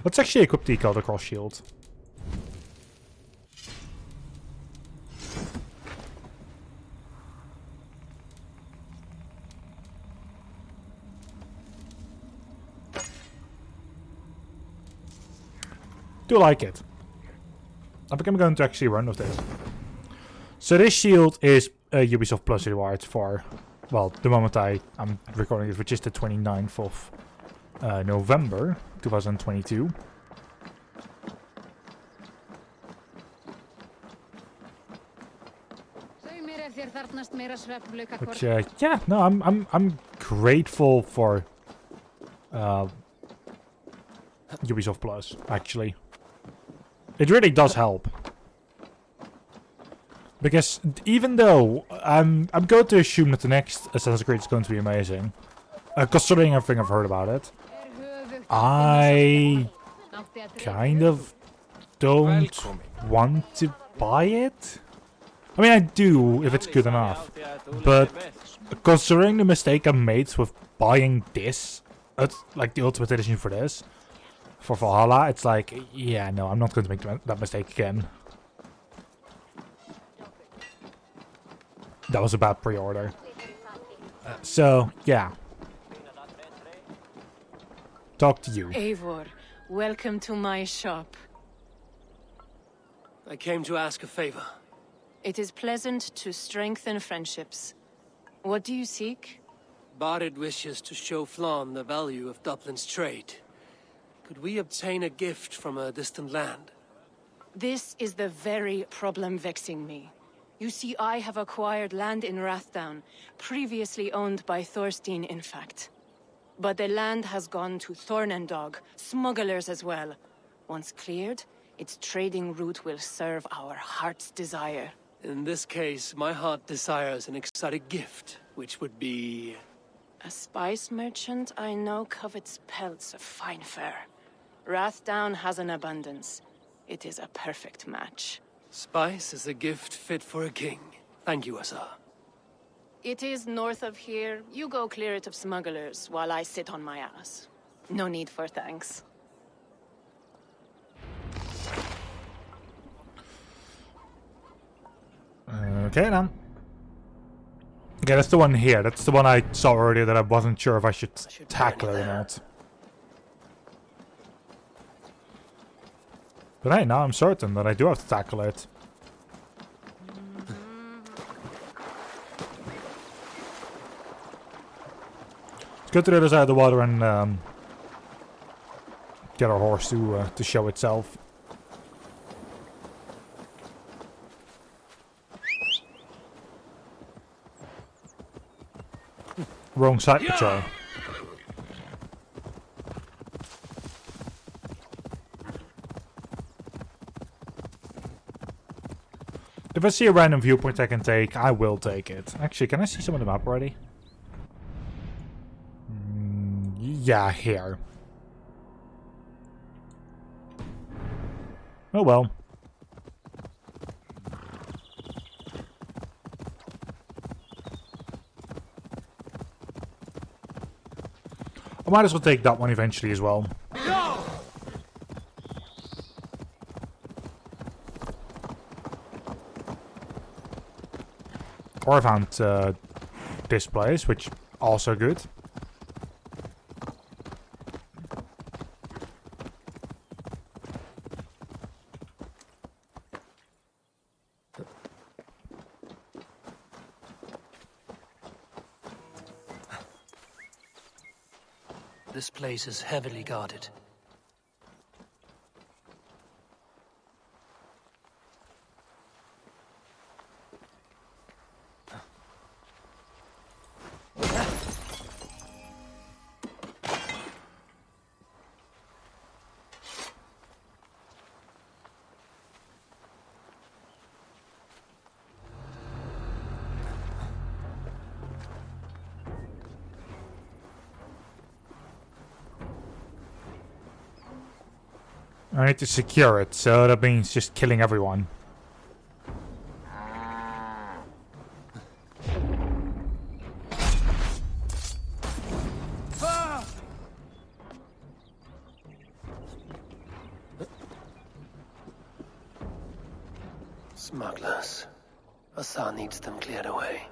Let's actually equip the Elder Cross Shield. Do like it. I think I'm going to actually run with this. So this shield is a Ubisoft Plus reward for, well, the moment I'm recording it, which is the 29th of November 2022. Which, yeah, no, I'm grateful for Ubisoft Plus, actually. It really does help. Because even though I'm going to assume that the next Assassin's Creed is going to be amazing, considering everything I've heard about it, I kind of don't want to buy it. I mean, I do if it's good enough, but considering the mistake I made with buying this, like the Ultimate Edition for this, for Valhalla, it's like, yeah, no, I'm not going to make that mistake again. That was a bad pre-order. So, yeah. Talk to you. Eivor, welcome to my shop. I came to ask a favor. It is pleasant to strengthen friendships. What do you seek? Barid wishes to show Flann the value of Dublin's trade. Could we obtain a gift from a distant land? This is the very problem vexing me. You see, I have acquired land in Rathdown, previously owned by Thorstein, in fact. But the land has gone to Thornendog, smugglers as well. Once cleared, its trading route will serve our heart's desire. In this case, my heart desires an exotic gift, which would be... A spice merchant I know covets pelts of fine fur. Rathdown has an abundance. It is a perfect match. Spice is a gift fit for a king. Thank you, Asa. It is north of here. You go clear it of smugglers, while I sit on my ass. No need for thanks. Okay, then. Okay, that's the one here. That's the one I saw earlier that I wasn't sure if I should tackle it or not. But hey, now I'm certain that I do have to tackle it. Let's go to the other side of the water and get our horse to show itself. Wrong side patrol. If I see a random viewpoint I can take, I will take it. Actually, can I see some of the map already? Yeah, here. Oh well. I might as well take that one eventually as well. No! Or I found this place, which also good. This place is heavily guarded. I need to secure it, so that means just killing everyone. Smugglers. Asa needs them cleared away.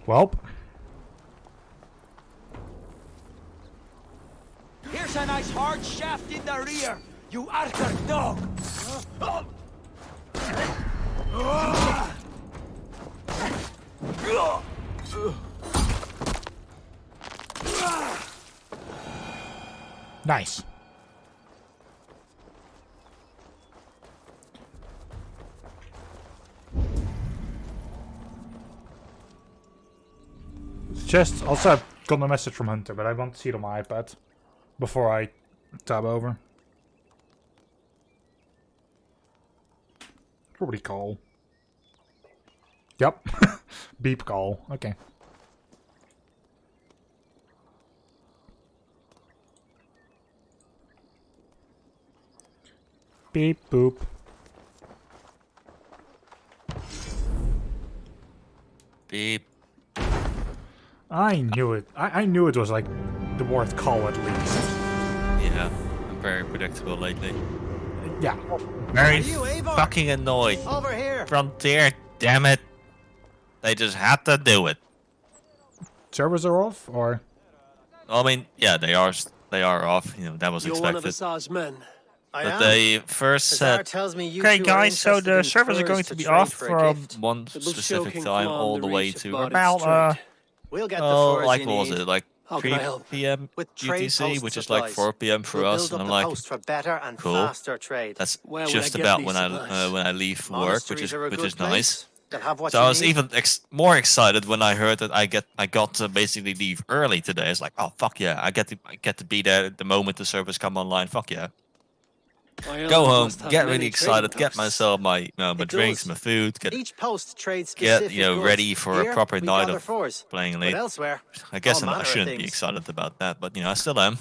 Welp. Here's a nice hard shaft in the rear, you archer dog! Nice. Just also I've got a message from Hunter, but I want to see it on my iPad before I tab over. Probably call. Yep. Beep call. Okay. Beep boop. Beep. I knew it. I knew it was like the word call at least. Yeah, I'm very predictable lately. Yeah. Very you, Eivor? fucking annoyed. Over here! Frontier, damn it. They just had to do it. Servers are off, or? I mean, yeah, they are off. You know, that was You're one of expected. Asa's men. I But am. they first Azar said, tells me you okay two are guys, so interested the in servers are furs going to be trade off for a from gift. one It will specific show time King all Flan the the way reach of to Bard's about trade. We'll get the oh, furs like you what was need. it, like How can 3 I help? p.m. With trade UTC, post which is like supplies. 4 p.m. for We'll us, build and up I'm the like, post for better and cool. faster trade. That's Where would just I get about these when I supplies? leave for work, which Monasteries are a is good nice. place. They'll have what So you I was need. even more excited when I heard that I got to basically leave early today. It's like, oh fuck yeah, I get to be there the moment the servers come online. Fuck yeah. My Go elders home, must have get many really trading excited, get posts. myself my my It drinks, does. my food, get Each post trades specific goods. ready for a Here, proper we night gather of furs. playing But late. elsewhere, I guess all I manner of shouldn't be things. excited about that, but I still am.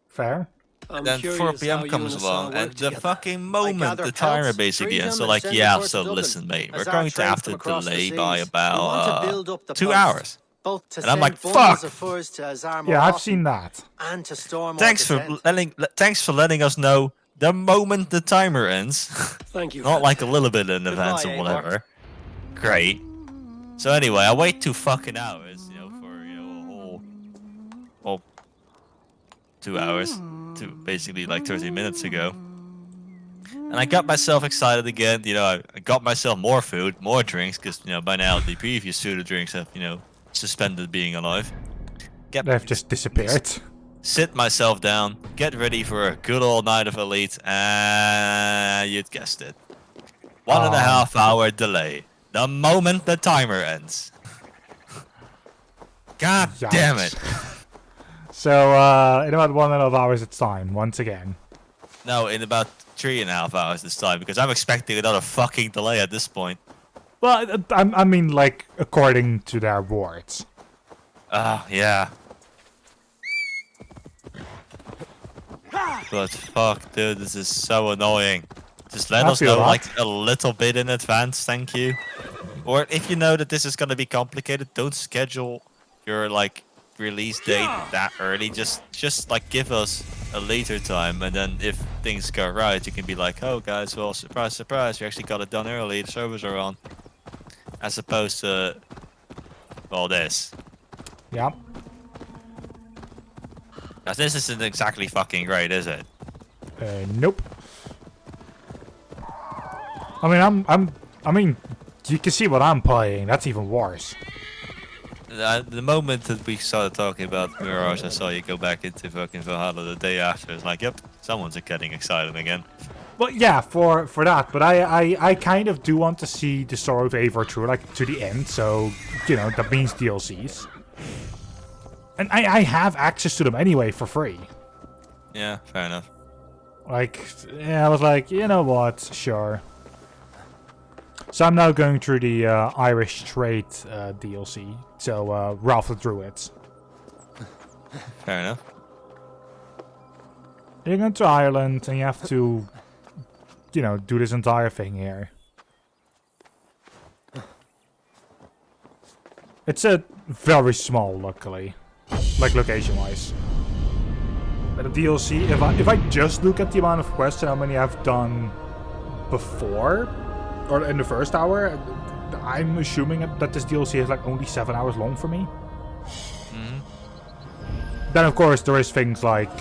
Fair. I'm Then 4 curious p.m. how you comes and Asa along, work and the together. fucking moment gather the timer pelts, basically freeze ends. them, So and like, send yeah, them forth so to Dublin. listen, mate, we're Azar going to trades have them to across the delay by seas. We want to about build up the 2 post, hours. both to And I'm send like, bundles fuck! of furs to Azar more Yeah, I've often seen that. and to store more Thanks to for send. letting us know the moment the timer ends. Thank you. Not friend. like like a little bit in advance or Eivor. whatever. Great. So anyway, I wait 2 fucking hours, for a whole, well, 2 hours to basically like 30 minutes ago. And I got myself excited again. I got myself more food, more drinks, because by now the previous 2 drinks have suspended being alive. They've just disappeared. Sit myself down, get ready for a good old night of Elite, and you'd guessed it. 1.5 hour delay. The moment the timer ends. God damn it. So, in about 1.5 hours it's time, once again. No, in about 3.5 hours this time, because I'm expecting another fucking delay at this point. Well, I mean, like, according to their words. Yeah. But fuck, dude, this is so annoying. Just let I us feel know, that. like, a little bit in advance, thank you. Or if you know that this is gonna be complicated, don't schedule your, like, release date that early. Just like, give us a later time, and then if things go right, you can be like, oh, guys, well, surprise, surprise, we actually got it done early, the servers are on. As opposed to, well, this. Yeah. Now, this isn't exactly fucking great, is it? Nope. I mean, you can see what I'm playing. That's even worse. The moment that we started talking about Mirage, I saw you go back into fucking Valhalla the day after. It's like, yep, someone's getting excited again. Well, yeah, for that, but I kind of do want to see the story of Eivor through, like, to the end, so, that means DLCs. And I have access to them anyway for free. Yeah, fair enough. Like, yeah, I was like, you know what, sure. So I'm now going through the Irish trade DLC. So Ralph the Druids. Fair enough. You go to Ireland and you have to, you know, do this entire thing here. It's a very small, luckily, like location-wise. But the DLC, if I just look at the amount of quests and how many I've done before, or in the first hour, I'm assuming that this DLC is like only 7 hours long for me. Then of course there is things like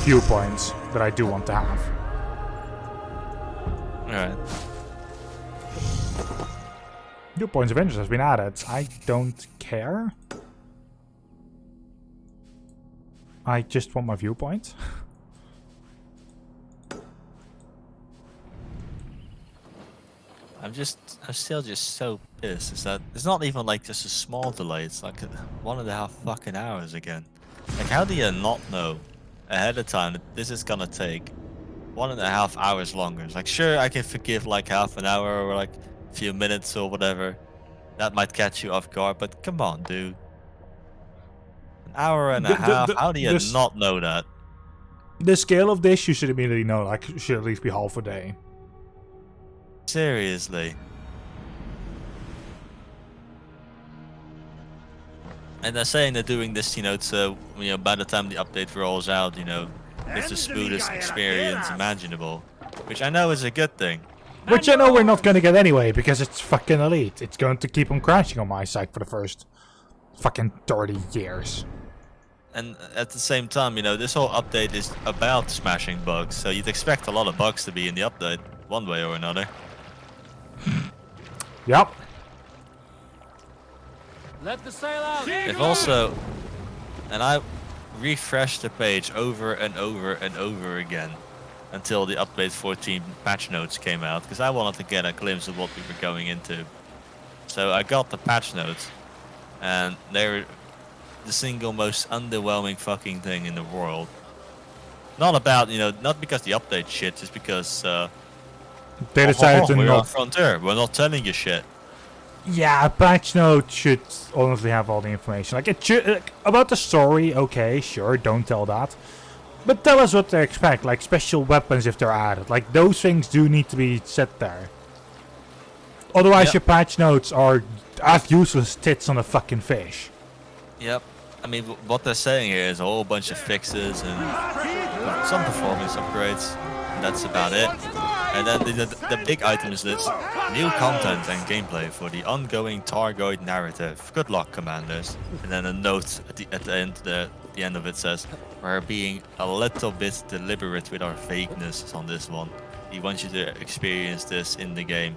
viewpoints that I do want to have. Alright. Viewpoints of interest has been added. I don't care. I just want my viewpoint. I'm still just so pissed. Is that it's not even like just a small delay. It's like 1.5 fucking hours again. Like, how do you not know ahead of time that this is gonna take 1.5 hours longer? It's like, sure, I can forgive like half an hour or like a few minutes or whatever. That might catch you off guard, but come on, dude. An hour and a half. How do you not know that? The scale of this, you should immediately know. Like, it should at least be half a day. Seriously. And they're saying they're doing this, you know, so, you know, by the time the update rolls out, you know, it's the smoothest experience imaginable. Which I know is a good thing. Which I know we're not going to get anyway, because it's fucking elite. It's going to keep on crashing on my side for the first fucking 30 years. And at the same time, you know, this whole update is about smashing bugs, so you'd expect a lot of bugs to be in the update, one way or another. Yep. Let the sail out. If also, and I refreshed the page over and over and over again until the update 14 patch notes came out, because I wanted to get a glimpse of what we were going into. So I got the patch notes, and they're the single most underwhelming fucking thing in the world. Not about, you know, not because the update shit, just because they decided to we're not. on Frontier, we're not telling you shit. Yeah, a patch note should honestly have all the information. Like, it should, about the story, okay, sure, don't tell that. But tell us what to expect, like special weapons if they're added. Like, those things do need to be set there. Otherwise, your patch notes are as useless tits on a fucking fish. Yep. I mean, what they're saying here is a whole bunch of fixes and some performance upgrades. And that's about it. And then the big items list: new content and gameplay for the ongoing Targoid narrative. Good luck, commanders. And then a note at the end of it says, we're being a little bit deliberate with our vagueness on this one. We want you to experience this in the game.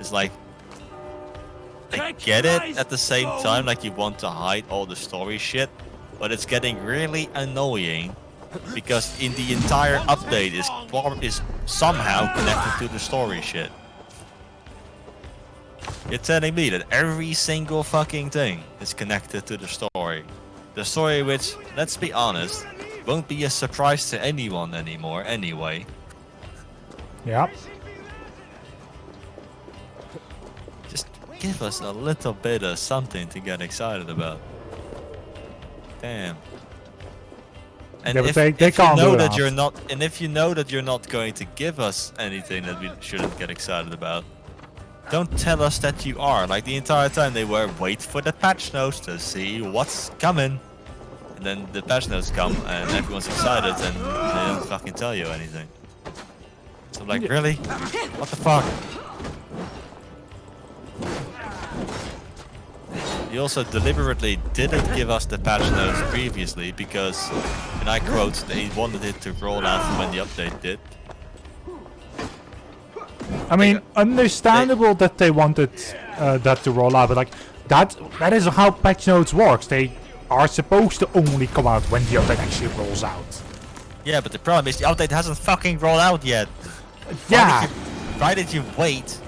It's like, I get it at the same time, like you want to hide all the story shit, but it's getting really annoying because in the entire update is somehow connected to the story shit. You're telling me that every single fucking thing is connected to the story. The story which, let's be honest, won't be a surprise to anyone anymore anyway. Yep. Just give us a little bit of something to get excited about. Damn. And Yeah, if you know that you're not, and if you know that you're not going to give us anything that we shouldn't get excited about, don't tell us that you are. Like the entire time they were, wait for the patch notes to see what's coming. And then the patch notes come and everyone's excited and they don't fucking tell you anything. So I'm like, really? What the fuck? He also deliberately didn't give us the patch notes previously because, and I quote, they wanted it to roll out when the update did. I mean, understandable that they wanted that to roll out, but like that is how patch notes works. They are supposed to only come out when the update actually rolls out. Yeah, but the problem is the update hasn't fucking rolled out yet. Yeah. Why did you wait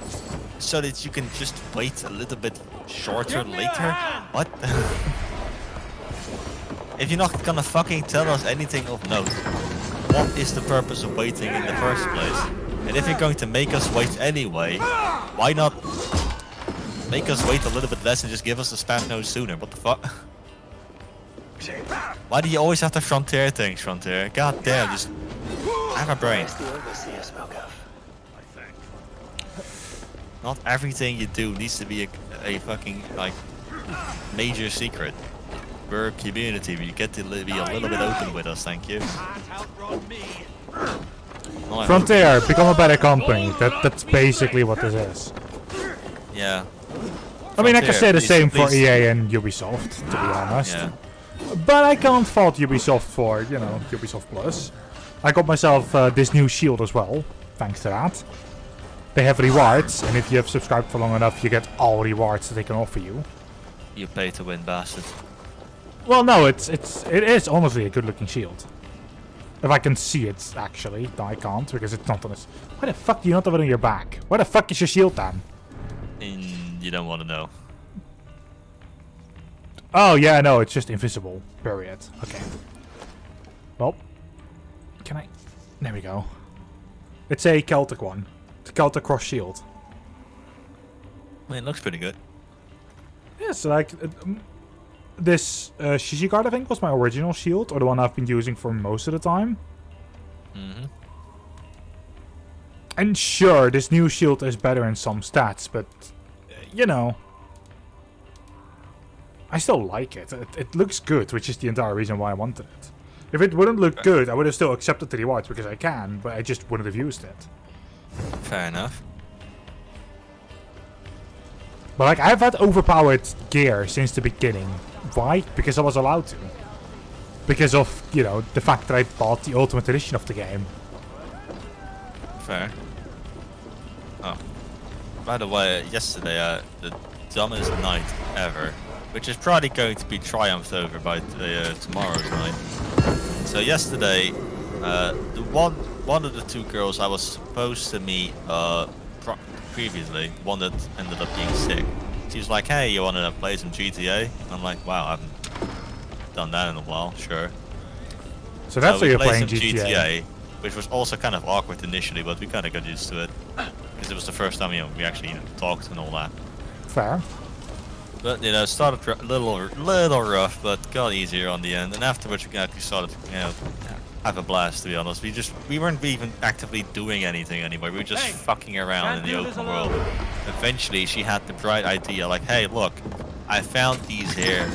so that you can just wait a little bit shorter later? What? If you're not gonna fucking tell us anything of note, what is the purpose of waiting in the first place? And if you're going to make us wait anyway, why not make us wait a little bit less and just give us the spam node sooner? What the fuck? Why do you always have to frontier things, Frontier? God damn, just have a brain. Not everything you do needs to be a fucking, like, major secret. We're a community, you get to be a little bit open with us, thank you. Frontier, become a better company. That's basically what this is. Yeah. I mean, I can say the please, same for please. EA and Ubisoft, to be honest. Yeah. But I can't fault Ubisoft for, you know, Ubisoft Plus. I got myself this new shield as well, thanks to that. They have rewards, and if you have subscribed for long enough, you get all rewards that they can offer you. You pay to win, bastard. Well, no, it is honestly a good-looking shield. If I can see it, actually. No, I can't, because it's not on this. Why the fuck do you not have it on your back? Where the fuck is your shield then? You don't want to know. Oh, yeah, no, it's just invisible. Period. Okay. Well, can I... There we go. It's a Celtic one. It's a Celtic cross shield. I mean, it looks pretty good. Yeah, so like... this Shishi card, I think, was my original shield, or the one I've been using for most of the time. Mm-hmm. And sure, this new shield is better in some stats, but, you know... I still like it. It looks good, which is the entire reason why I wanted it. If it wouldn't look good, I would have still accepted the rewards, because I can, but I just wouldn't have used it. Fair enough. But like, I've had overpowered gear since the beginning. Why? Because I was allowed to. Because of, you know, the fact that I bought the Ultimate Edition of the game. Fair. Oh. By the way, yesterday, the dumbest night ever, which is probably going to be triumphed over by tomorrow's night. So yesterday, the one of the two girls I was supposed to meet previously, one that ended up being sick. She was like, "Hey, you want to play some GTA?" And I'm like, "Wow, I haven't done that in a while." Sure. So that's why we you're played playing some GTA. which was also kind of awkward initially, but we kind of got used to it because it was the first time we actually talked and all that. Fair. But it started a little rough, but got easier on the end. And afterwards, we actually started to have a blast. To be honest, we weren't even actively doing anything anymore. We were just fucking around in the open world. Eventually, she had the bright idea, like, "Hey, look, I found these here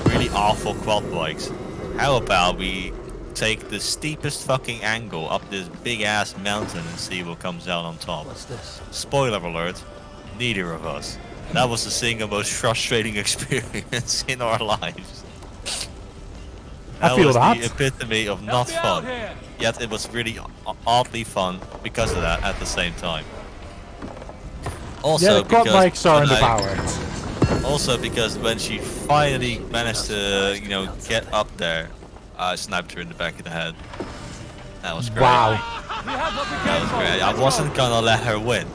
really awful quad bikes. How about we take the steepest fucking angle up this big ass mountain and see what comes out on top?" What's this? Spoiler alert, neither of us. That was the single most frustrating experience in our lives. I feel was that. the epitome of not fun. Yet it was really oddly fun because of that at the same time. Also, Yeah, the quad because bikes are when underpowered. Also because when she finally managed to, get up there, I sniped her in the back of the head. That was great. Wow. That was great. I wasn't gonna let her win.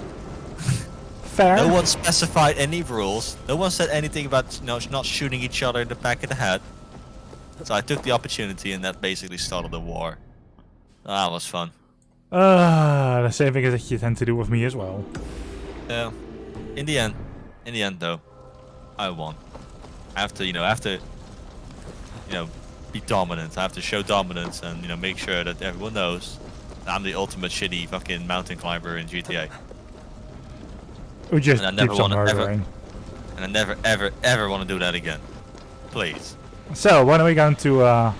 Fair. No one specified any rules. No one said anything about not shooting each other in the back of the head. So I took the opportunity, and that basically started a war. That was fun. The same thing as you tend to do with me as well. Yeah. In the end though, I won. I have to, be dominant. I have to show dominance and make sure that everyone knows that I'm the ultimate shitty fucking mountain climber in GTA. We just And I never keeps on want to murdering. And I never ever want to do that again. Please. So, when are we going to,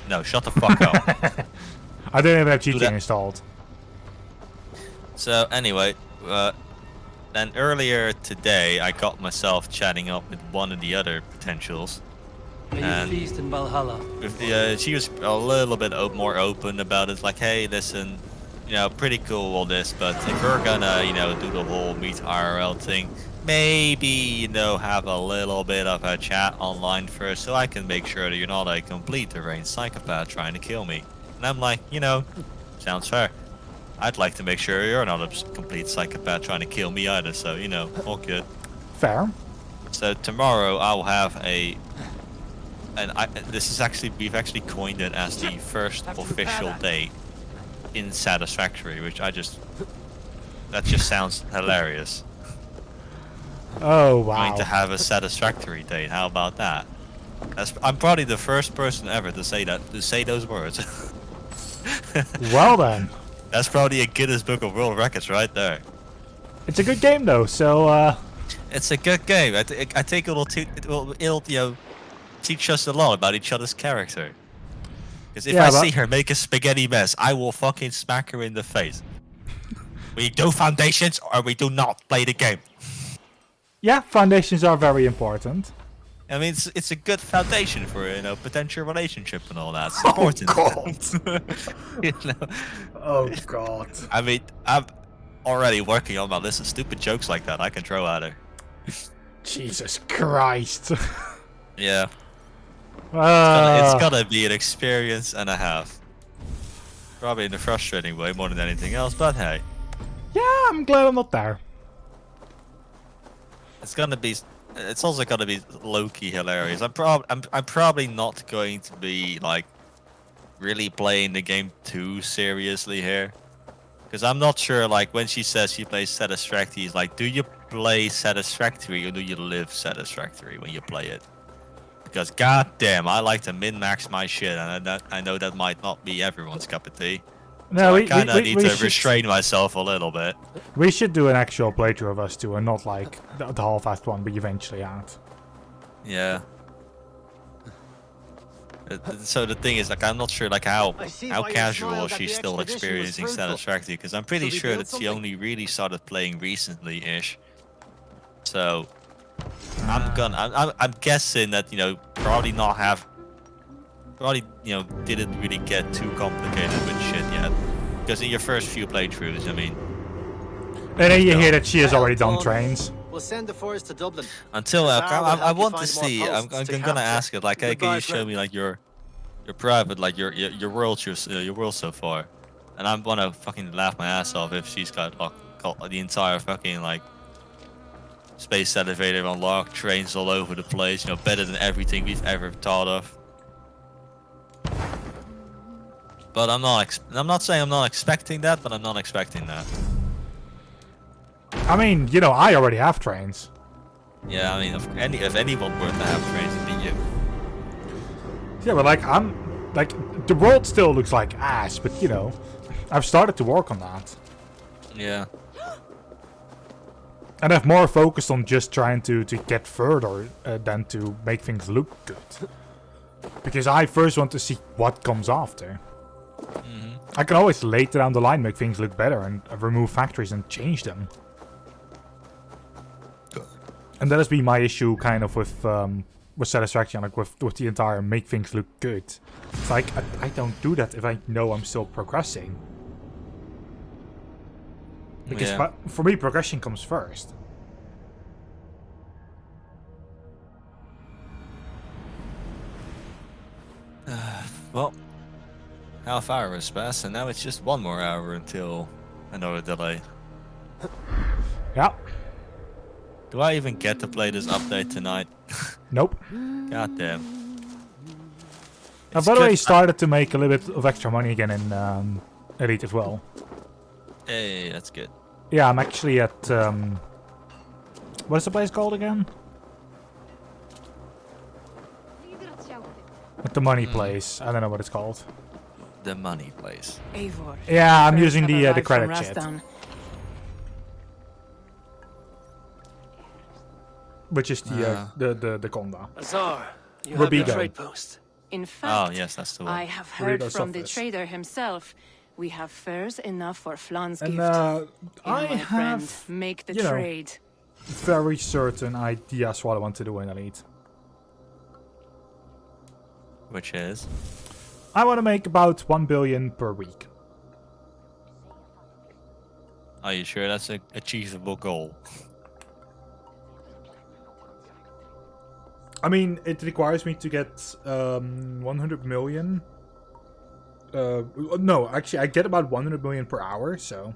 No, shut the fuck up. I don't even have Do GTA that. installed. So anyway, then earlier today I got myself chatting up with one of the other potentials. Are you And- pleased in Valhalla? She was a little bit more open about it. Like, hey, listen, pretty cool all this, but if we're gonna, do the whole meet IRL thing, maybe, have a little bit of a chat online first, so I can make sure that you're not a complete deranged psychopath trying to kill me. And I'm like, sounds fair. I'd like to make sure you're not a complete psychopath trying to kill me either, so, all good. Fair. So tomorrow I'll have we've actually coined it as the first official day in Satisfactory, which I just That just sounds hilarious. Oh wow. Going to have a satisfactory date. How about that? I'm probably the first person ever to say that, to say those words. Well then. That's probably a Guinness Book of World Records right there. It's a good game though, so It's a good game. I think it'll teach us a lot about each other's character. Because if I see her make a spaghetti mess, I will fucking smack her in the face. We do foundations or we do not play the game. yeah, foundations are very important. I mean, it's a good foundation for potential relationship and all that. It's important. Oh god. I mean, I'm already working on my list of stupid jokes like that I can throw at her. Jesus Christ. Yeah. It's gotta be an experience and a half. Probably in a frustrating way more than anything else, but hey. Yeah, I'm glad I'm not there. It's also gonna be low-key hilarious. I'm probably not going to be like really playing the game too seriously here, because I'm not sure. Like when she says she plays Satisfactory, it's like, do you play Satisfactory or do you live Satisfactory when you play it? Because goddamn, I like to min-max my shit, and I know that might not be everyone's cup of tea. No, so we I kind of need to should restrain myself a little bit. We should do an actual playthrough of us two, and not like the half-assed one we eventually had. Yeah. So the thing is, like, I'm not sure, like, how casual she's still experiencing Satisfactory, because I'm pretty sure that she only really started playing recently-ish. So I'm guessing that probably didn't really get too complicated with shit yet, because in your first few playthroughs, I mean. And then you hear that she has already done trains. We'll send the force to Dublin. Until I want to see. I'm gonna ask it. Like, hey, can you show me like your private, like your world so far? And I'm gonna fucking laugh my ass off if she's got the entire fucking like space elevator unlocked, trains all over the place. Better than everything we've ever thought of. But I'm not saying I'm not expecting that, but I'm not expecting that. I mean, I already have trains. Yeah, I mean, if anyone were to have trains, it'd be you. Yeah, but like the world still looks like ass, but I've started to work on that. Yeah. And I've more focused on just trying to get further than to make things look good. Because I first want to see what comes after. I can always later down the line make things look better and remove factories and change them. And that has been my issue kind of with Satisfaction, like with the entire make things look good. It's like, I don't do that if I know I'm still progressing. Because for me, progression comes first. Well, half hour has passed, and now it's just 1 more hour until another delay. Yeah. Do I even get to play this update tonight? Nope. God damn. I've already started to make a little bit of extra money again in Elite as well. Hey, that's good. Yeah, I'm actually at what is the place called again? At the money place. I don't know what it's called. The money place. Eivor, Yeah, I'm first using have the arrived from credit chat, Rathdown. which is the Conda. Azar, you have Rubigo. the trade post. In fact, Oh yes, that's the one. I have heard Rubigo's from the office. trader himself. We have furs enough for Flan's And gift. I My friend, have make the you know, trade. very certain ideas what I want to do in Elite. Which is? I want to make about 1 billion per week. Are you sure that's an achievable goal? I mean, it requires me to get 100 million. No, actually, I get about 100 million per hour, so.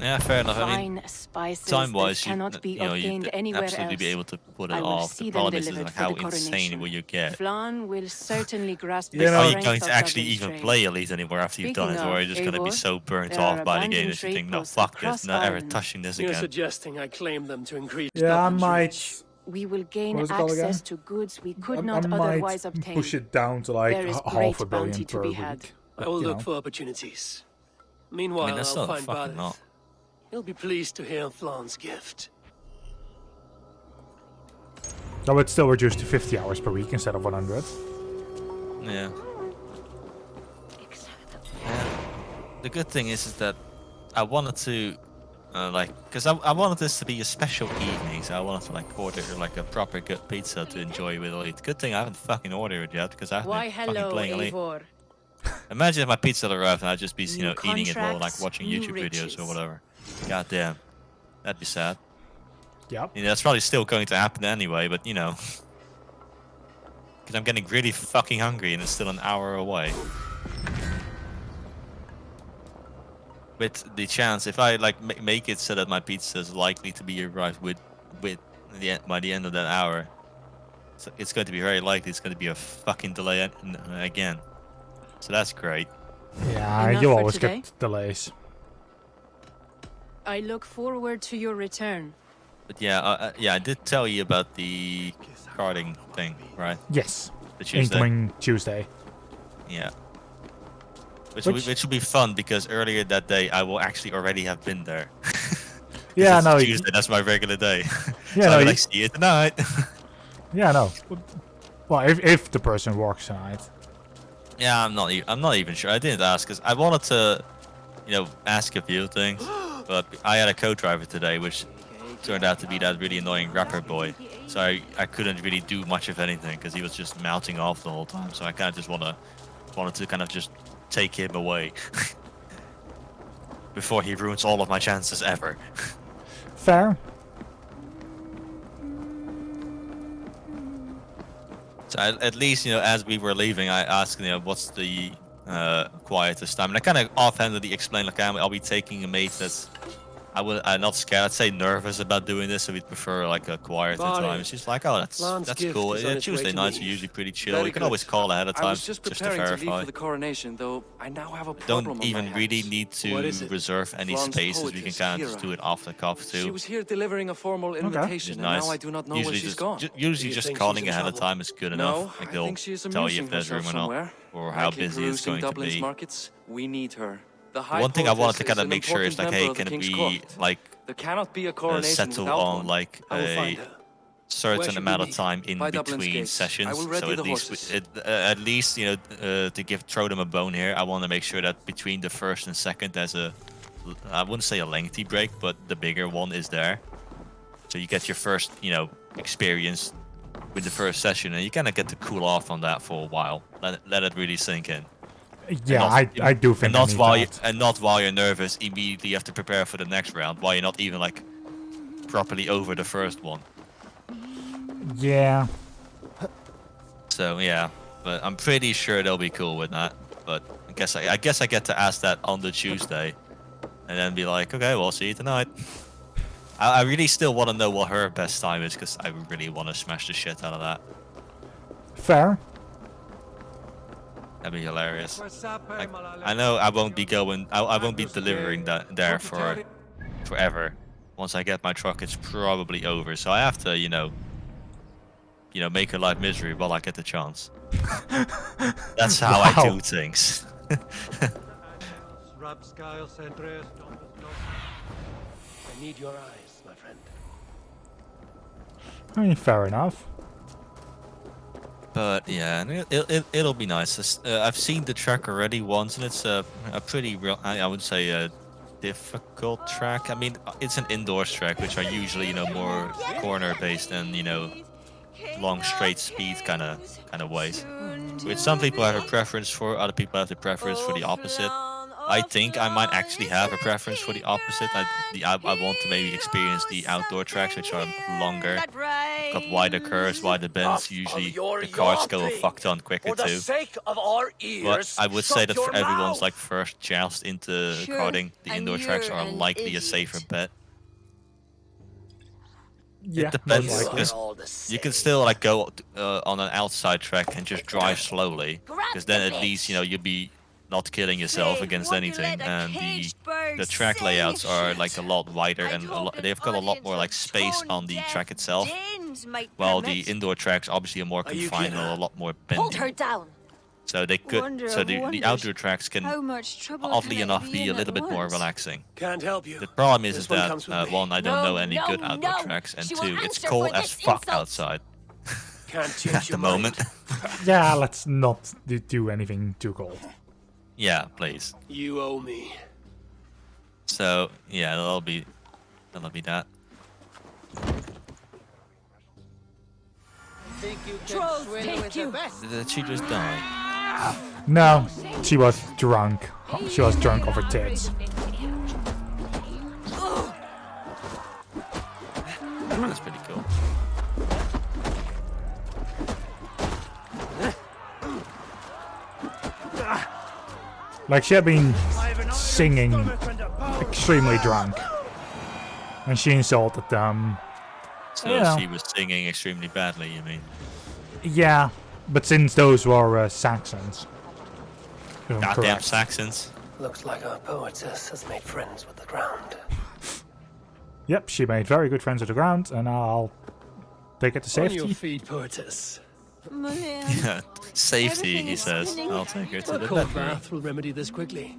Yeah, fair enough. I mean, Fine spices time-wise, that cannot be you'd obtained anywhere absolutely else. be able to put it I will off. see The them problem is delivered like for how the insane coronation. will you get? Flan will certainly grasp You the know- Are you strength going of to actually Dublin's even trade. play Elite anymore after you've done it, Speaking or are of, you just going to be Eivor, so burnt there are off by the game abandoned that you think, no, trade fuck posts this, not ever across touching this You're again? suggesting I claim them to increase Yeah, I Dublin's might. reach. We will gain What is it called access again? to goods we could I not might otherwise obtain. push it down to like There is half great a billion bounty to per be week. had. I will You look know. for opportunities. Meanwhile, I mean, that's I'll not a find fucking Barrett. lot. He'll be pleased to hear Flan's gift. So it's still reduced to 50 hours per week instead of 100. Yeah. The good thing is that I wanted to, because I wanted this to be a special evening, so I wanted to like order like a proper good pizza to enjoy with Elite. Good thing I haven't fucking ordered it yet because I haven't Why, been fucking hello, playing Elite. Eivor. Imagine if my pizza arrived and I'd just be, you know, New eating it while like contracts, watching new YouTube videos riches. or whatever. God damn, that'd be sad. Yep. You know, that's probably still going to happen anyway, but you know, because I'm getting really fucking hungry and it's still an hour away. With the chance, if I like make it so that my pizza is likely to be arrived by the end of that hour, so it's going to be very likely it's going to be a fucking delay again. So that's great. Yeah, Enough you for always today? get delays. I look forward to your return. But yeah, yeah, I did tell you about the carding thing, right? Yes. The Tuesday. Incoming Tuesday. Yeah. Which Which- will be fun because earlier that day I will actually already have been there. Yeah, It's no. Tuesday, that's my regular day. Yeah, So no, I'll be you- like, see you tonight. Yeah, no. Well, if the person works tonight. Yeah, I'm not even sure. I didn't ask because I wanted to, you know, ask a few things, but I had a co-driver today, which turned out to be that really annoying Raptr boy. So I couldn't really do much of anything because he was just mouthing off the whole time. So I kind of just wanted to kind of just take him away before he ruins all of my chances ever. Fair. So at least, you know, as we were leaving, I asked, you know, what's the quietest time, and I kind of offhandedly explained, like, I'll be taking a mate that's, I'm not scared. I'd say nervous about doing this, so we'd prefer like a quieter Barney, time. She's like, oh, Flan's that's gift cool. is on Yeah, its way Tuesday to nights are me. usually pretty chill. Very You can good. always call ahead of I time was just to preparing to leave verify. for the coronation, though I now have a Don't problem even on my really hands. need What to is it? reserve any Flan's spaces. We can poetess, kind of just Kira. do it off the cuff She too. was here delivering a formal Which invitation, is and nice. now I do not know Usually where she's just, gone. usually you just think calling she's in ahead of trouble? time is good No, enough. Like I they'll think she is tell you amusing if there's herself room or not, somewhere. or how Likely busy it's perusing going to Dublin's be. markets. We need her. The The High one thing I wanted Poetess to kind is of an make sure is like, important hey, member of can the it King's be court. like There cannot be a coronation settle without on one. like I will a find her. Where certain should we amount of meet? time in By Dublin's between gates. sessions. I will So ready at the least, horses. at least, you know, to throw them a bone here, I want to make sure that between the first and second, there's a, I wouldn't say a lengthy break, but the bigger one is there. So you get your first, you know, experience with the first session, and you kind of get to cool off on that for a while. Let it really sink in. Yeah, not- I do think And I not need while that. not while you're nervous, immediately you have to prepare for the next round. While you're not even like properly over the first one. Yeah. So yeah, but I'm pretty sure they'll be cool with that. But I guess I get to ask that on the Tuesday, and then be like, okay, well, see you tonight. I really still want to know what her best time is because I really want to smash the shit out of that. Fair. That'd be hilarious. Like, I know I won't be going. I won't be delivering that there for forever. Once I get my truck, it's probably over. So I have to, you know, make her life misery while I get the chance. That's how I do things. I need your eyes, my friend. I mean, fair enough. But yeah, and it'll be nice. I've seen the track already once, and it's a pretty real. I would say a difficult track. I mean, it's an indoors track, which are usually, you know, more corner based and, you know, long straight speed kind of ways. Which some people have a preference for, other people have the preference for the opposite. I think I might actually have a preference for the opposite. I want to maybe experience the outdoor tracks, which are longer, got wider curves, wider bends, usually the cards go a fuck ton quicker too. But I would say that for everyone's like first joust into carding, the indoor tracks are likely a safer bet. Yeah, It depends, most likely. because you can still like go on an outside track and just drive slowly, because then at least you'll be not killing yourself against anything, and the track layouts are like a lot wider and they've got a lot more like space on the track itself, while the indoor tracks obviously are more confined and a lot more bendy. So they could, so the outdoor tracks can oddly enough be a little bit more relaxing. Can't help you. The problem is This one that comes with me. one, I don't know any good outdoor tracks, and two, it's cold as fuck outside Can't change at the your moment. mind. Yeah, let's not do anything too cold. Yeah, please. You owe me. So yeah, that'll be that. Did she just die? No, she was drunk. She was drunk off her tits. That's pretty cool. Like, she had been singing extremely drunk. And she insulted them. So Yeah. she was singing extremely badly, you mean? Yeah, but since those were Saxons. if I'm Goddamn correct. Saxons. Looks like our poetess has made friends with the ground. Yep, she made very good friends with the ground, and I'll take it to On your safety. feet, poetess. Yeah, safety, he says. I'll take her to A the cold bedroom. bath will remedy this quickly.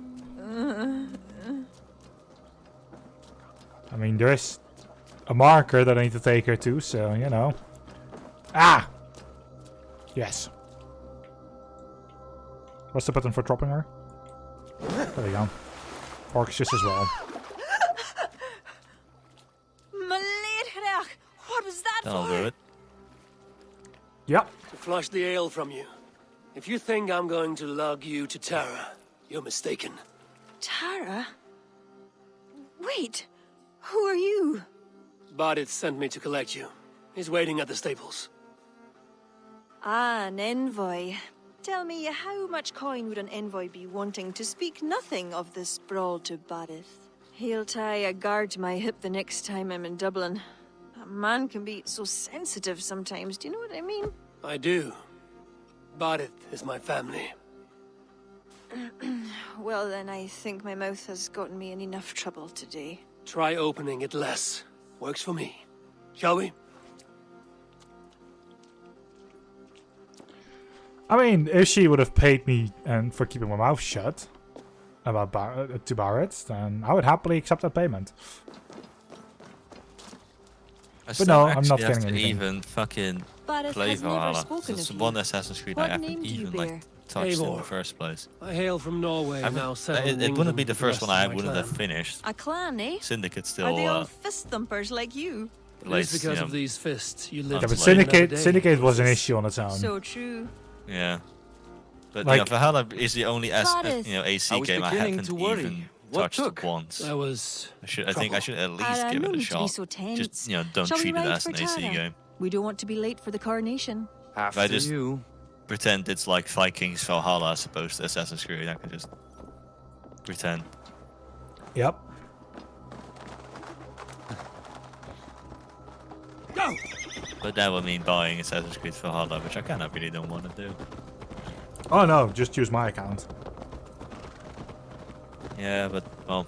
I mean, there's a marker that I need to take her to, so, you know. Ah! Yes. What's the button for dropping her? There we go. Orchestras as well. What was that That'll for? do it. Yep. To flush the ale from you. If you think I'm going to lug you to Terra, you're mistaken. Tara? Wait, who are you? Bodit sent me to collect you. He's waiting at the stables. Ah, an envoy. Tell me, how much coin would an envoy be wanting, to speak nothing of this brawl to Badith? He'll tie a guard to my hip the next time I'm in Dublin. A man can be so sensitive sometimes, do you know what I mean? I do. Bodit is my family. Well, then I think my mouth has gotten me in enough trouble today. Try opening it less. Works for me. Shall we? I mean, if she would have paid me for keeping my mouth shut about to Barrett, then I would happily accept that payment. But no, I'm not have getting to anything. even fucking Badith play has never Valhalla. spoken It's of one you. Assassin's Creed What I haven't name do you even bear? like touched in Eivor. the first place. I hail from Norway, now settled in It wouldn't be England the with first one rest I of my wouldn't have clan. finished. A clan, eh? Syndicate Are they all still fist thumpers like you? It is plays, because you of know, these fists you live Yeah, to but fight another Syndicate, day. Syndicate was an issue on its own. So true. yeah. But Like- Valhalla is the only Badith. AC I was game I beginning haven't to worry. even What touched took? once. That was I think I should at least Ah, give no it a need to be shot. so tense. Just don't Shall we treat it ride as for an AC Tara? game. We don't want to be late for the coronation. After I just- you. Pretend it's like Vikings Valhalla as opposed to Assassin's Creed. I can just pretend. Yep. Go! But that would mean buying Assassin's Creed Valhalla, which I kind of really don't want to do. Oh no, just use my account. Yeah, but well,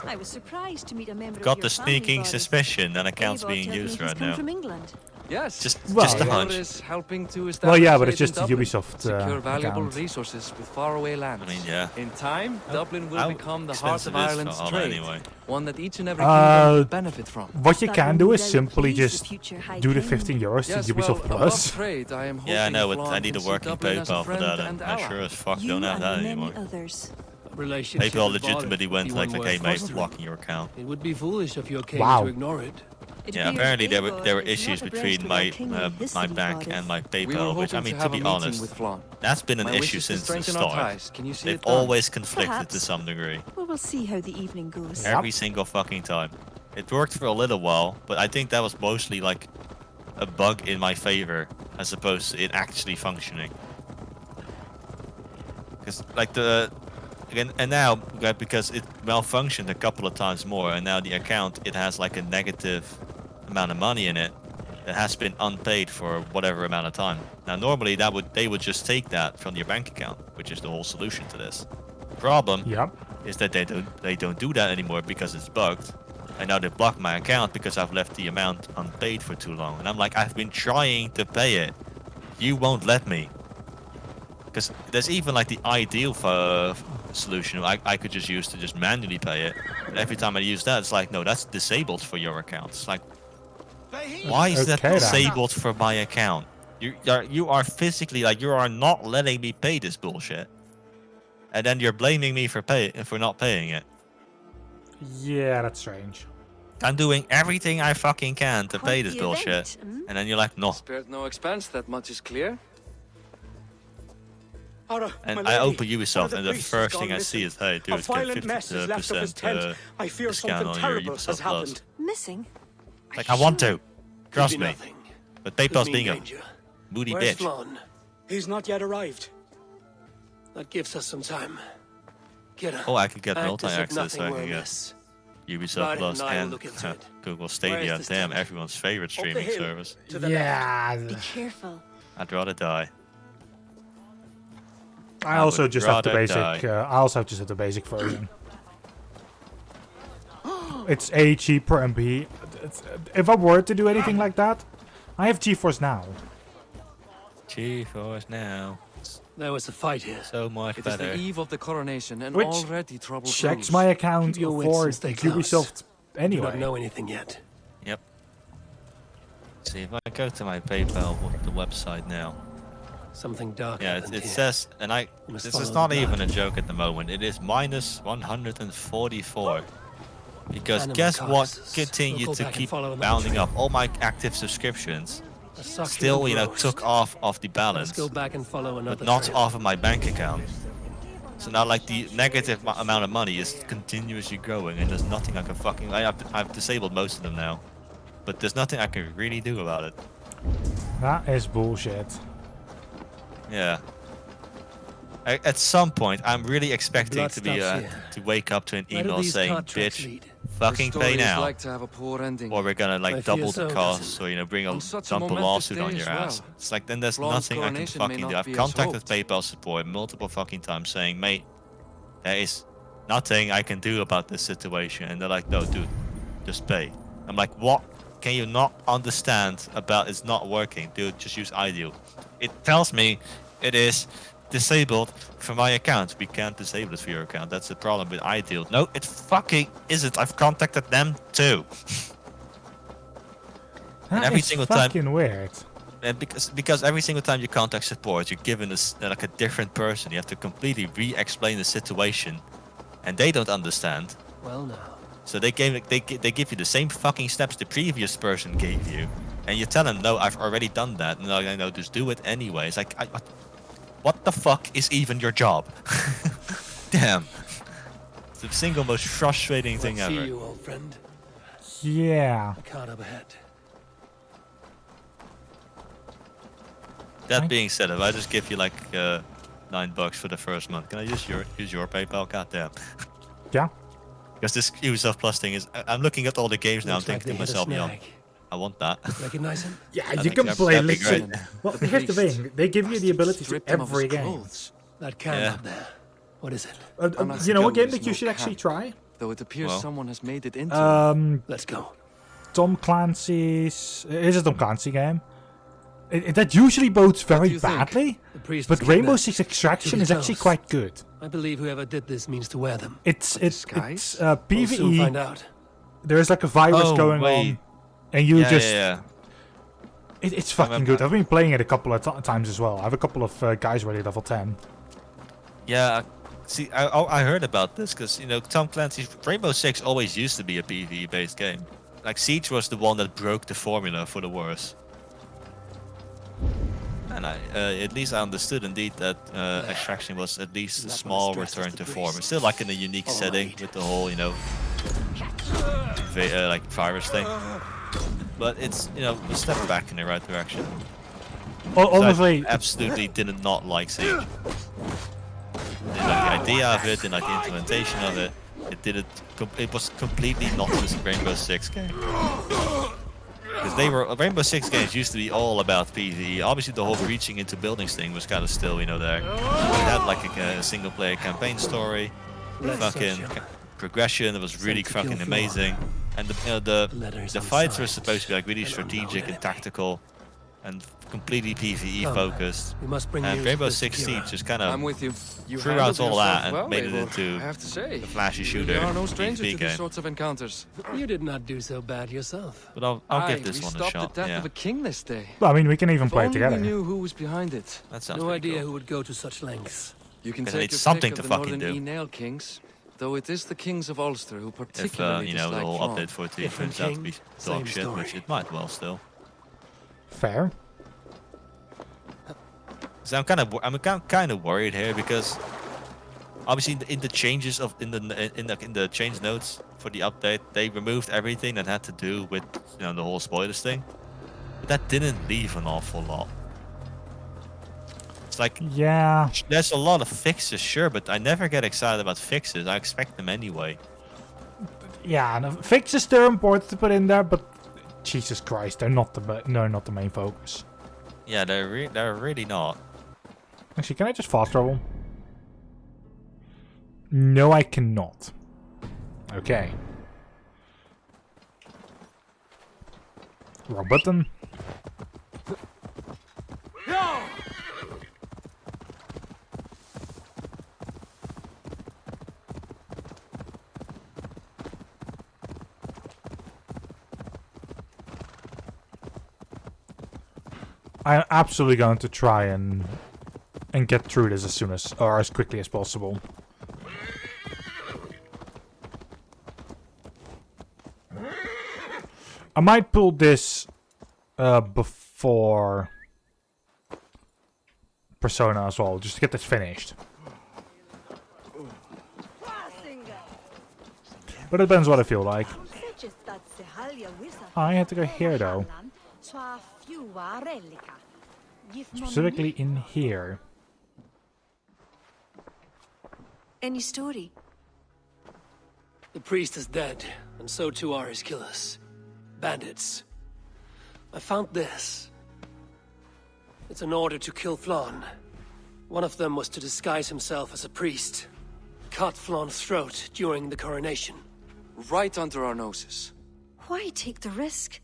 I was surprised to meet a member got of the your family, sneaking Boris. suspicion that account's Eivor being tells me used he's right come now. from England. Yes. Just Well, a yeah. hunch. Is helping to Well, establish yeah, but it's trade in just the Dublin. Ubisoft Secure valuable account. resources with faraway lands. I mean, yeah. In time, Dublin will How become the heart expensive of is Ireland's Valhalla trade. anyway? One that each and every Uh, kingdom will benefit from. What you That can will do no is doubt simply please the just future High do the King. 15 euros Yes, to well, Ubisoft above Plus. trade, I am Yeah, I know, hoping but I Flan need a can see working Dublin as a PayPal for friend that, and and I ally. sure as fuck You don't have and that many anymore. others. Relationship PayPal with Bodit legitimately would went be like, one okay, worth mate, fostering. blocking your account. It would be foolish of your king Wow. to ignore it. It Yeah, appears apparently there Eivor were is issues not abreast between of my our king in this my city, bank Badith. and my We were PayPal, which I hoping mean, to to have a be meeting honest, with Flan. that's been an My issue wish is to since the strengthen our start. ties. Can you see They've it done? always conflicted to Perhaps. some degree. Well, we'll see how the evening goes. Every single fucking time. It worked for a little while, but I think that was mostly like a bug in my favor as opposed to it actually functioning. Because like again, and now because it malfunctioned a couple of times more, and now the account, it has like a negative amount of money in it that has been unpaid for whatever amount of time. Now normally they would just take that from your bank account, which is the whole solution to this. The problem is that they don't do that anymore because it's bugged, and now they block my account because I've left the amount unpaid for too long. And I'm like, I've been trying to pay it, you won't let me. Because there's even like the ideal solution I could just use to just manually pay it. But every time I use that, it's like, no, that's disabled for your account. It's like, why is that disabled for my account? You are physically, like, you are not letting me pay this bullshit, and then you're blaming me for not paying it. Yeah, that's strange. I'm doing everything I fucking can to pay this bullshit, and then you're like, no. Spared no expense, that much is clear. And I open Ubisoft, and the first thing I see is, hey, dude, it's got 50% discount on your Ubisoft Plus. Missing? Like, I want to. Trust me. But PayPal's being a moody bitch. Flann? He's not yet arrived. That gives us some time. Get up. Oh, I could get Act as if multi-access, nothing so I were can get amiss. Ubisoft Right, Plus and I will and look into it. Google Stadia. this Damn, tent? everyone's favorite streaming hill. service. To the Yeah. Be careful. I'd rather die. I also just have the rather basic. die. I also just have the basic version. It's A, cheaper, and B. If I were to do anything like that, I have GeForce Now. GeForce Now. There was a fight here. So much It is better. the eve of the coronation, and Which already trouble checks brews. my account Keep your wits for and stay close. Ubisoft You anyway. don't know anything yet. Yep. See, if I go to my PayPal, the website now. Something dark Yeah, happened it here. says, and must this follow is the not blood. even a joke at the moment. It is minus 144. Because Animal guess what carcasses. continued We'll go to back and keep follow another bounding trail. up? All my active subscriptions A succulent still, roast. took off of the Let's balance, go back and follow another but not trail. off of my bank account. So now, like, the negative amount of money is continuously growing, and there's nothing I can fucking... I've disabled most of them now, but there's nothing I can really do about it. That is bullshit. Yeah. At some point, I'm really expecting Blood to be stops here. to wake up to an Where do email these saying, cart tracks "Bitch, lead? fucking The pay story is now, like to have a poor ending. or we're gonna I like fear double so, the costs, cousin. or bring On a such a dump a momentous lawsuit day on as your well. ass." It's like then there's Flawn's nothing I can coronation may fucking not do. I've be as contacted hoped. PayPal support multiple fucking times saying, "Mate, there is nothing I can do about this situation," and they're like, "No, dude, just pay." I'm like, "What can you not understand about it's not working, dude? Just use Ideal." It tells me it is disabled for my account. We can't disable it for your account. That's the problem with Ideal. No, it fucking isn't. I've contacted them too. That every is single time- fucking weird. And because every single time you contact support, you're given this like a different person. You have to completely re-explain the situation, and they don't understand. Well, now. So they give you the same fucking steps the previous person gave you, and you tell them, "No, I've already done that." And they're like, "No, just do it anyway." It's like, what the fuck is even your job? Damn. It's the single most frustrating thing Let's see ever. you, old friend. Yeah. A cart up ahead. That being said, if I just give you like $9 for the first month, can I use your PayPal? Goddamn. Yeah. Because this Ubisoft Plus thing is, I'm looking at all the games now. I'm Looks like thinking to they hit a myself, snag. I want that. Recognize him? Yeah, I you think can play that'd be great. literally. Well, here's the thing. They give you the ability to Stripped him of his every game. clothes. That can Yeah. up there. What is it? You know what game There's that you no should actually cap. try? Though it appears Well. someone has made it into Let's go. Tom Clancy's... It is a Tom Clancy game. That usually bodes do very you think? badly, The priest but is Rainbow kidnapped. Six Extraction Should be is actually close. quite good. I believe whoever did this means to wear them. It's disguise? We'll soon find PvE. out. There's like a virus Oh, going wait. on, and you Yeah, just... yeah. It's fucking good. I've been playing it a couple of times as well. I have a couple of guys already level 10. Yeah, see, I heard about this because, Tom Clancy's Rainbow Six always used to be a PvE-based game. Like, Siege was the one that broke the formula for the worse. And at least I understood indeed that Extraction was at least a Not small gonna stress return us to to form. breeze. It's still like in a unique setting Alright. with the whole, like virus thing. but it's, you know, a step back in the right direction. Honestly, I absolutely did not like Siege. Didn't like the idea of it, didn't like the implementation of it. It was completely not this Rainbow Six game. Because Rainbow Six games used to be all about PvE. Obviously, the whole reaching into buildings thing was kind of still, you know, there. But it had like a single-player campaign story, fucking progression. It was really fucking amazing, and the fights were supposed to be like really strategic and tactical, and completely PvE focused. And Rainbow Six Siege just kind I'm of with you. You threw out handled all that yourself and well, made it Eivor, into I have to say. the flashy shooter You are no stranger PvP to these game. sorts of encounters. You did not do so bad yourself. But I'll Aye, give this we one a stopped shot. the death Yeah, of a king this day. I mean, we can even If play only together. we knew who was behind it. that sounds No pretty idea cool. who would go to such lengths. You can Because I take need your something pick to of the fucking northern do. Enale kings, though it is the kings of Ulster who If particularly you know, the dislike whole Thrawn. update for it Different turns out to be king, dog same shit, story. which it might well still. Fair. So I'm kind of worried here because obviously in the changes of in the change notes for the update, they removed everything that had to do with, you know, the whole spoilers thing. But that didn't leave an awful lot. It's like, Yeah. there's a lot of fixes, sure, but I never get excited about fixes. I expect them anyway. Yeah, no, fixes they're important to put in there, but Jesus Christ, they're not the main focus. Yeah, they're really not. Actually, can I just fast travel? No, I cannot. Okay. Wrong button. I'm absolutely going to try and get through this as soon as, or as quickly as possible. I might pull this before Persona as well, just to get this finished. But it depends what I feel like. I have to go here though. Specifically in here. Any story? The priest is dead, and so too are his killers. Bandits. I found this. It's an order to kill Flann. One of them was to disguise himself as a priest. Cut Flann's throat during the coronation. Right under our noses. Why take the risk?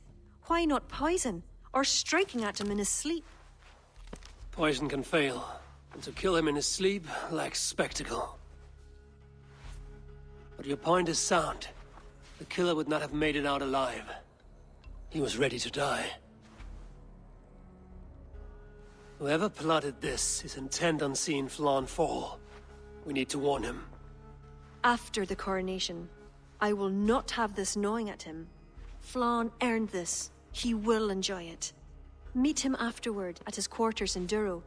Why not poison? Or striking at him in his sleep? Poison can fail, and to kill him in his sleep lacks spectacle. But your point is sound. The killer would not have made it out alive. He was ready to die. Whoever plotted this is intent on seeing Flann fall. We need to warn him. After the coronation, I will not have this gnawing at him. Flann earned this. He will enjoy it. Meet him afterward at his quarters in Duro.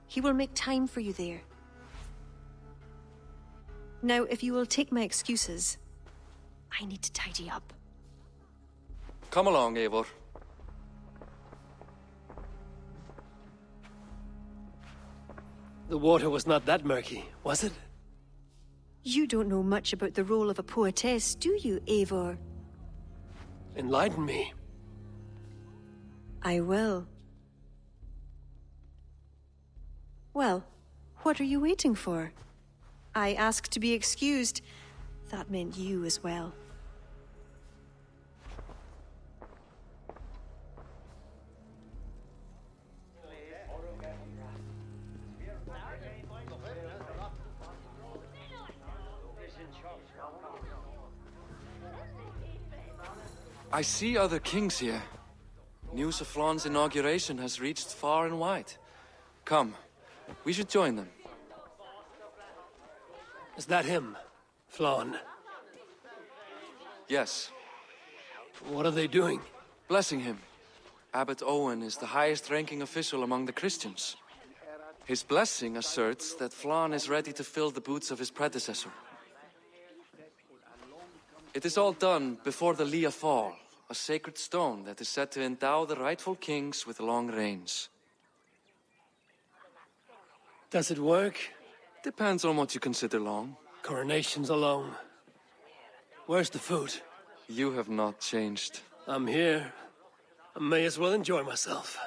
He will make time for you there. Now, if you will take my excuses, I need to tidy up. Come along, Eivor. The water was not that murky, was it? You don't know much about the role of a poetess, do you, Eivor? Enlighten me. I will. Well, what are you waiting for? I asked to be excused. That meant you as well. I see other kings here. News of Flann's inauguration has reached far and wide. Come, we should join them. Is that him? Flann? Yes, What are they doing? blessing him. Abbot Owen is the highest-ranking official among the Christians. His blessing asserts that Flann is ready to fill the boots of his predecessor. It is all done before the Leah fall, a sacred stone that is said to endow the rightful kings with long reigns. Does it work? Depends on what you consider long. Coronations alone. Where's the food? You have not changed. I'm here. I may as well enjoy myself.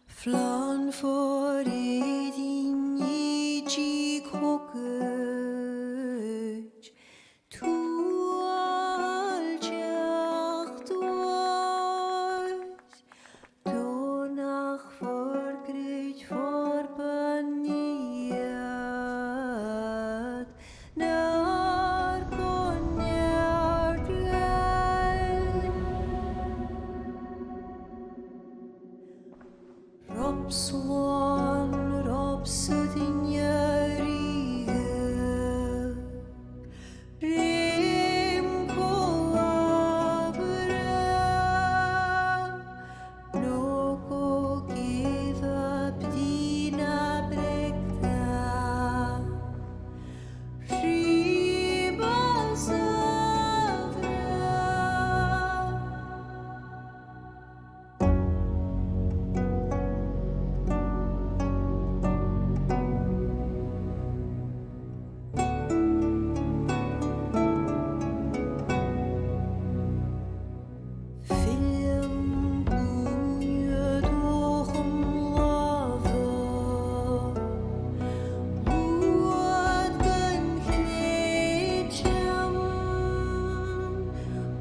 Flan for eating ye cockage to all jacht was donach for great for paniat nar konjart Rob Swan, Rob Suthinyaria, Rim Coabra, no go give up Dina Brekta, Ribasavra. Film bunje dochem lava, Ruad gan knetjam,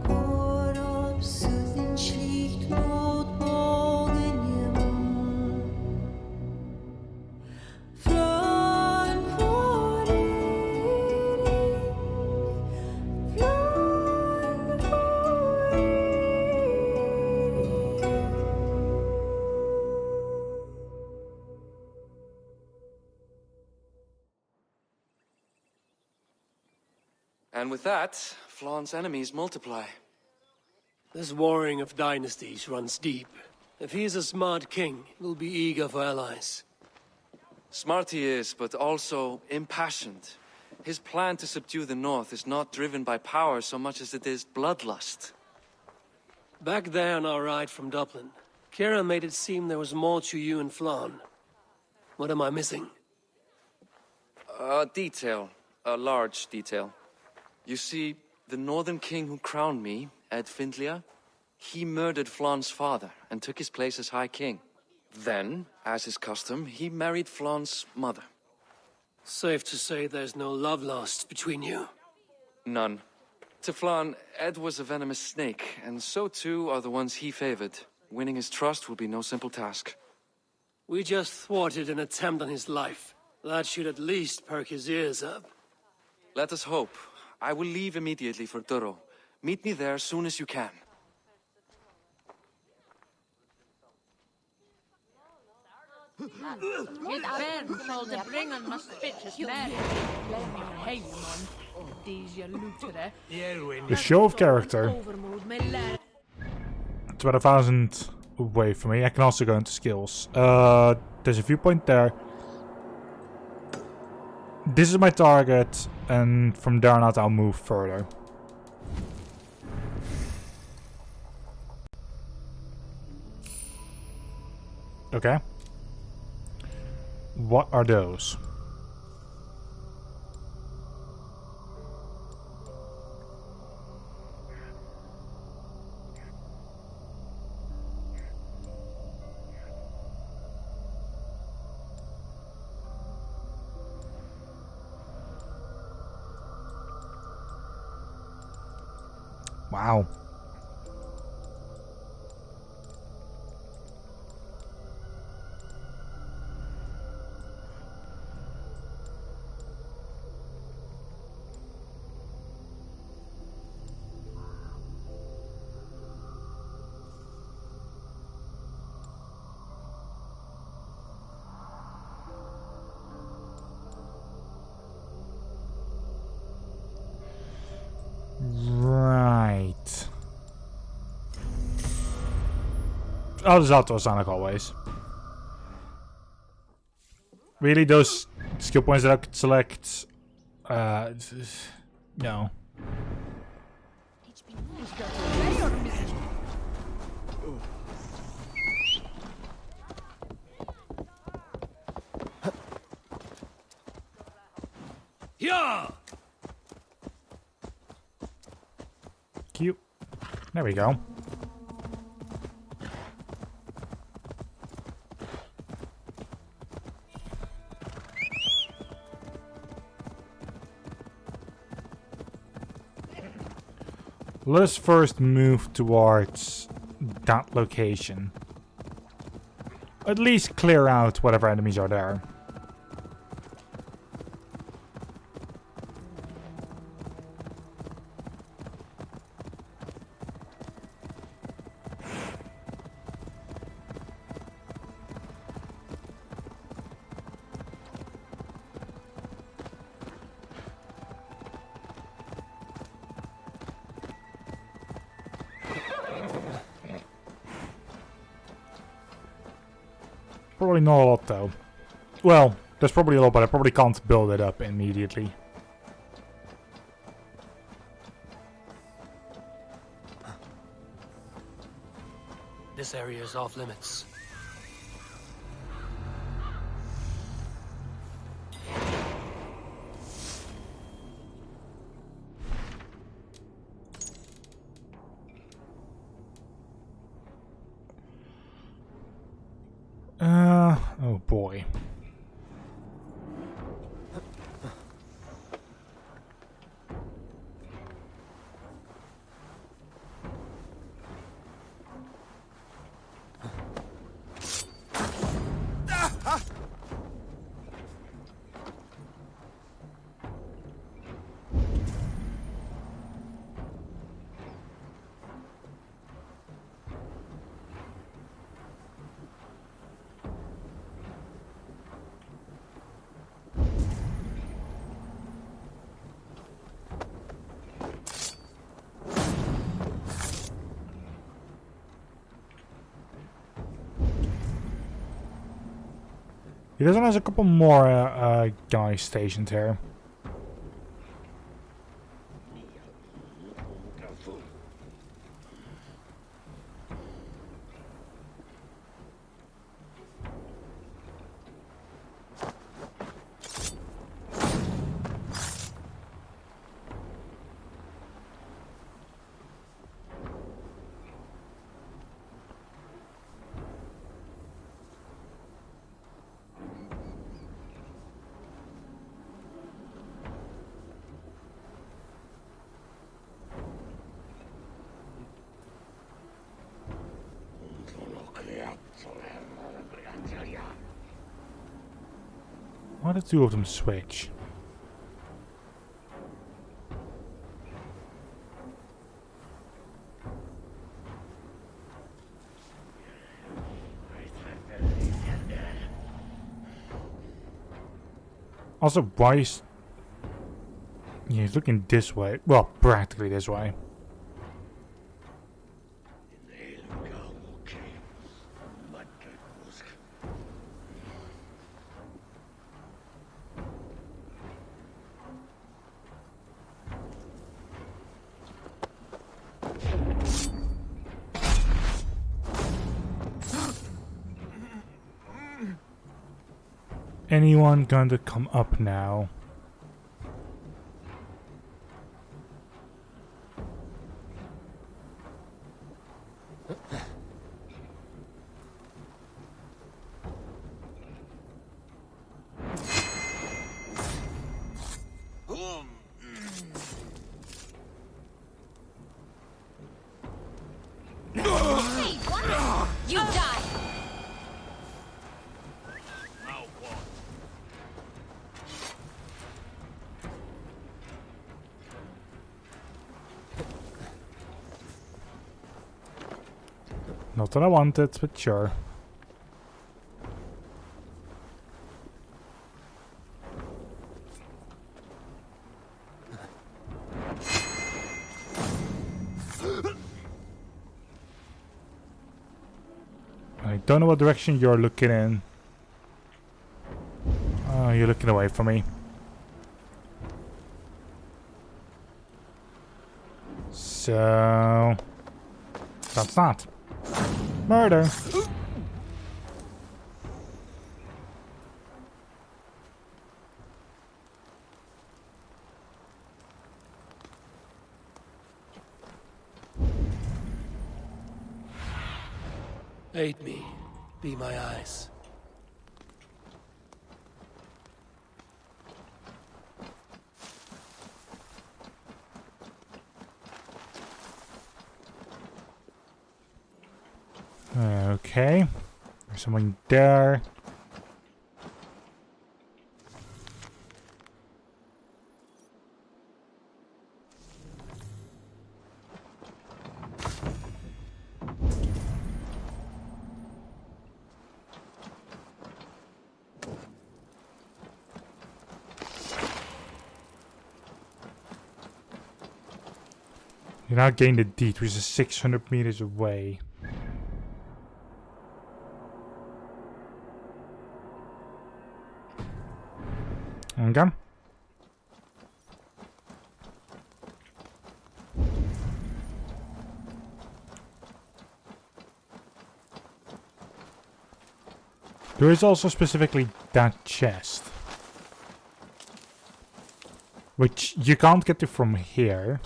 Korop suthin schlicht not bogenjem. Flan for eating, flan for And with that, Flawn's enemies multiply. This warring of dynasties runs deep. If he is a smart king, he'll be eager for allies. Smart he is, but also impassioned. His plan to subdue the north is not driven by power so much as it is bloodlust. Back there on our ride from Dublin, Kira made it seem there was more to you and Flan. What am I missing? A detail. A large detail. You see, the northern king who crowned me, Ed Findlia, he murdered Flawn's father and took his place as High King. Then, as is custom, he married Flawn's mother. Safe to say there's no love lost between you. None. To Flawn, Ed was a venomous snake, and so too are the ones he favored. Winning his trust will be no simple task. We just thwarted an attempt on his life. That should at least perk his ears up. Let us hope. I will leave immediately for Durro. Meet me there as soon as you can. Het Bern zal de brengen maar spitjes naar. Hey man, deze lutere. The show of character. Overmoed met lijn. 12,000 away from me. I can also go into skills. There's a viewpoint there. This is my target, and from there on out I'll move further. Okay. What are those? Wow. Right. Oh, there's auto-assign always. Really, those skill points that I could select? No. Yeah. Cute. There we go. Let's first move towards that location. At least clear out whatever enemies are there. Probably not a lot though. Well, there's probably a lot, but I probably can't build it up immediately. This area is off limits. Oh boy. He doesn't have a couple more guys stationed here. Why did two of them switch? Also, why is... Yeah, he's looking this way. Well, practically this way. Anyone going to come up now? You die! Not that I wanted, but sure. don't know what direction you're looking in. Oh, you're looking away from me. So... that's that. Murder. Aid me. Be my eyes. Okay. There's someone there. You now gain the deed, which is 600 meters away. Okay. There is also specifically that chest, which you can't get to from here.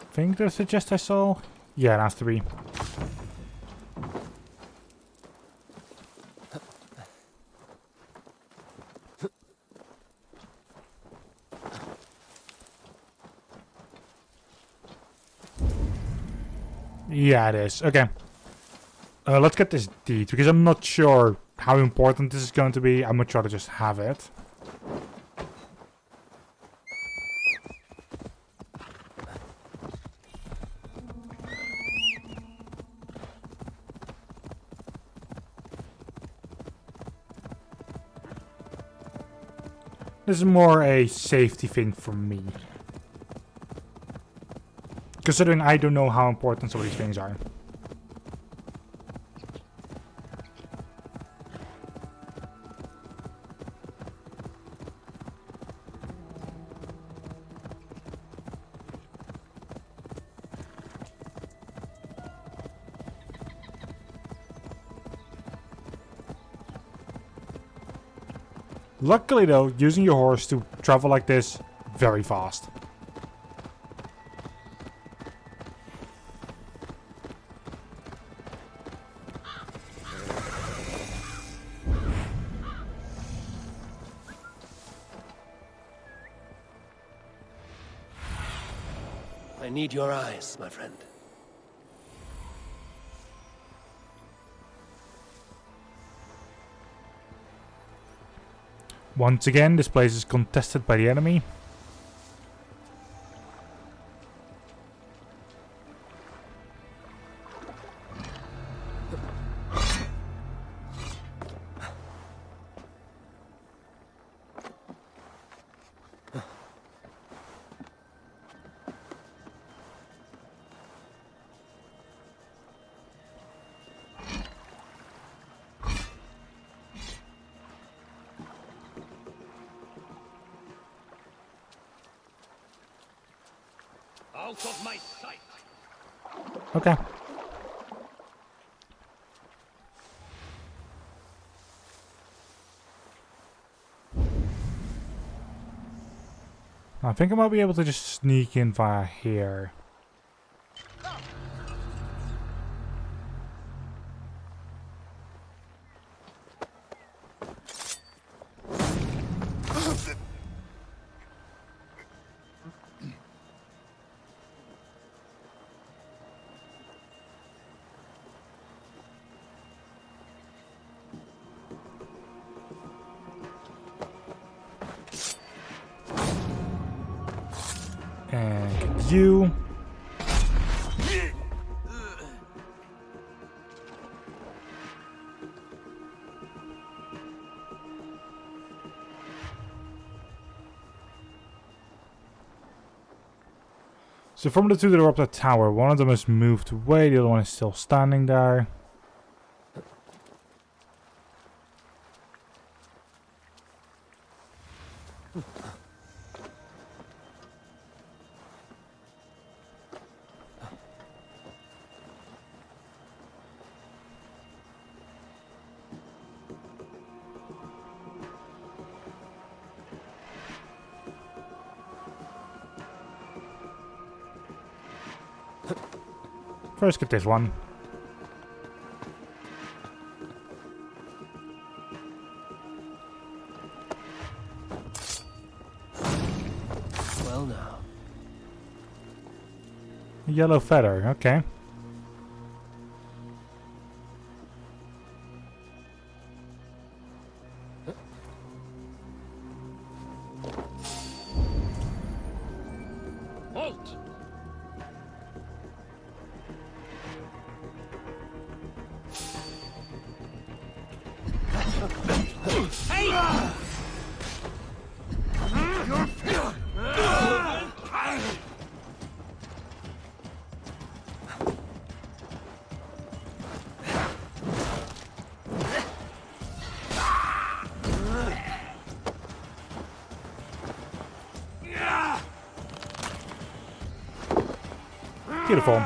I think there's a chest I saw. Yeah, it has to be. Yeah, it is. Okay. Let's get this deed, because I'm not sure how important this is going to be. I'm much rather just have it. This is more a safety thing for me. Considering I don't know how important some of these things are. Luckily though, using your horse to travel like this, very fast. I need your eyes, my friend. Once again, this place is contested by the enemy. Out of my sight. Okay. I think I might be able to just sneak in via here. And get you. So from the two that are up the tower, one of them has moved away, the other one is still standing there. First get this one. Well now. Yellow feather, okay. Halt! Beautiful.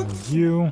And you.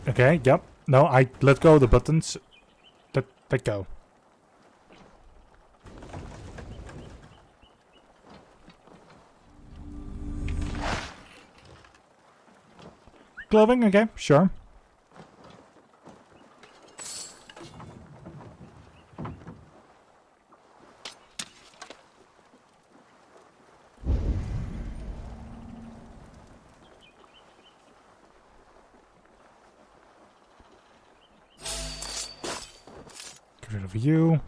Okay, yep. No, I let go of the buttons. Let go. Clothing, okay, sure. Get rid of you.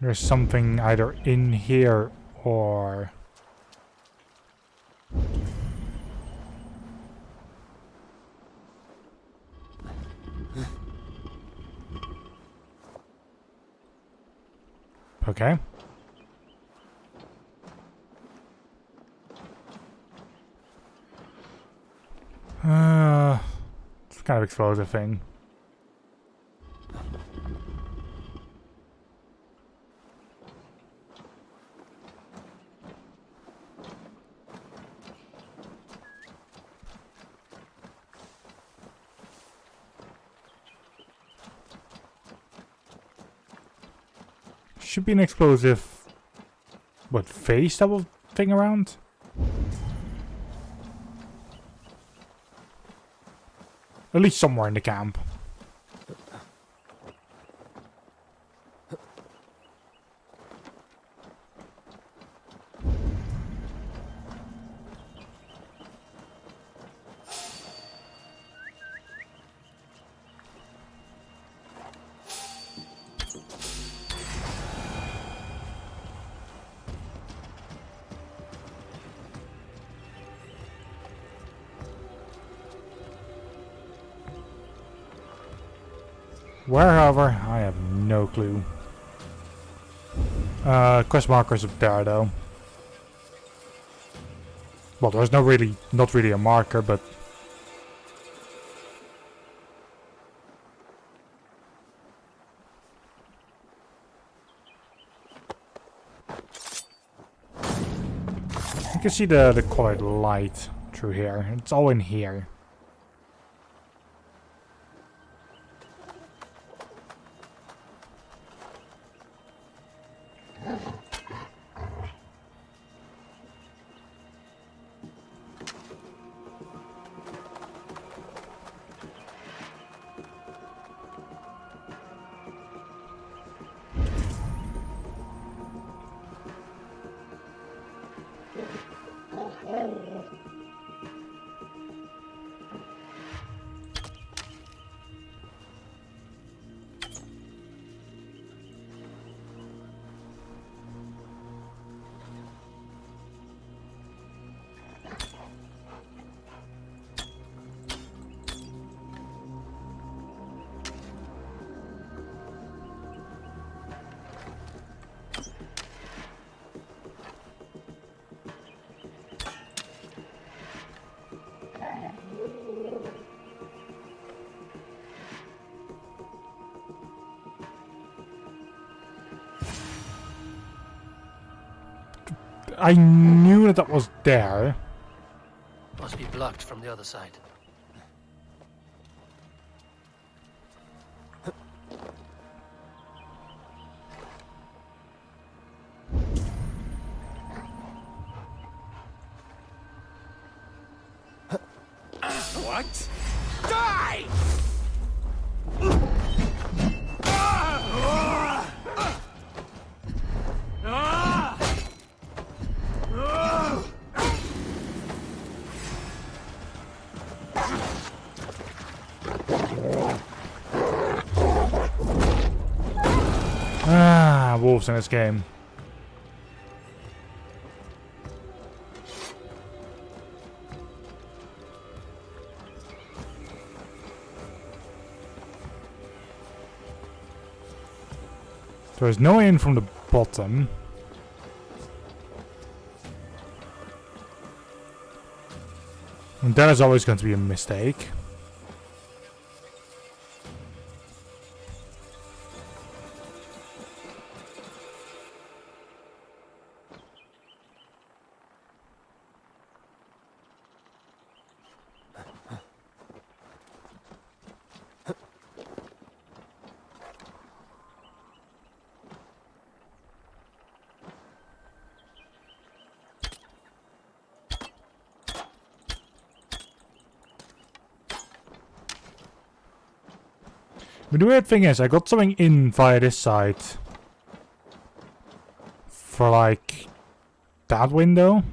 There's something either in here or... Okay. It's kind of explosive thing. Should be an explosive, what, face type of thing around? At least somewhere in the camp. Where, however, I have no clue. Quest markers up there, though. Well, there's not really a marker, but you can see the colored light through here. It's all in here. I knew that was there. Must be blocked from the other side. What? Die! Ah, wolves in this game. There's no way in from the bottom. And that is always going to be a mistake. But the weird thing is, I got something in via this side. For like that window.